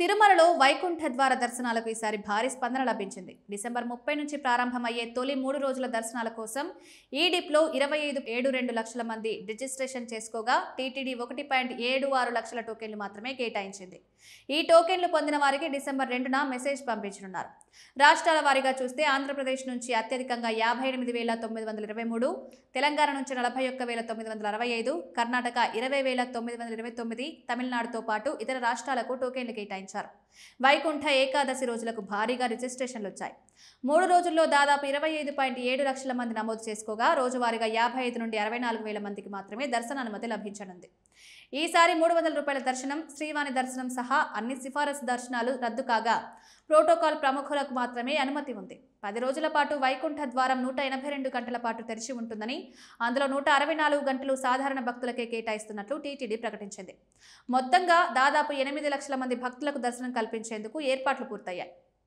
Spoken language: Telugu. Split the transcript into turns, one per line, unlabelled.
తిరుమలలో వైకుంఠ ద్వార దర్శనాలకు ఈసారి భారీ స్పందన లభించింది. డిసెంబర్ 30 నుంచి ప్రారంభమయ్యే తొలి 3 రోజుల దర్శనాల కోసం ఈ డిప్లో 25.72 లక్షల మంది రిజిస్ట్రేషన్ చేసుకోగా టీటీడీ 1.76 లక్షల టోకెన్లు మాత్రమే కేటాయించింది. ఈ టోకెన్లు పొందిన వారికి డిసెంబర్ 2న మెసేజ్ పంపించనున్నారు. రాష్ట్రాల వారీగా చూస్తే ఆంధ్రప్రదేశ్ నుంచి అత్యధికంగా 58,923, తెలంగాణ నుంచి 41,965, కర్ణాటక 20,929, తమిళనాడుతో పాటు ఇతర రాష్ట్రాలకు టోకెన్లు కేటాయించారు. వైకుంఠ ఏకాదశి రోజులకు భారీగా రిజిస్ట్రేషన్లు వచ్చాయి. 3 రోజుల్లో దాదాపు 25.7 లక్షల మంది నమోదు చేసుకోగా రోజువారీగా 55 నుండి 64,000 మందికి మాత్రమే దర్శనానుమతి లభించనుంది. ఈసారి 300 రూపాయల దర్శనం, శ్రీవాణి దర్శనం సహా అన్ని సిఫారసు దర్శనాలు రద్దు కాగా ప్రోటోకాల్ ప్రముఖులకు మాత్రమే అనుమతి ఉంది. 10 రోజుల పాటు వైకుంఠ ద్వారం 182 గంటల పాటు తెరిచి ఉంటుందని, అందులో 164 గంటలు సాధారణ భక్తులకే కేటాయిస్తున్నట్లు టీటీడీ ప్రకటించింది. మొత్తంగా దాదాపు 8 లక్షల మంది భక్తులకు దర్శనం కల్పించేందుకు ఏర్పాట్లు పూర్తయ్యాయి.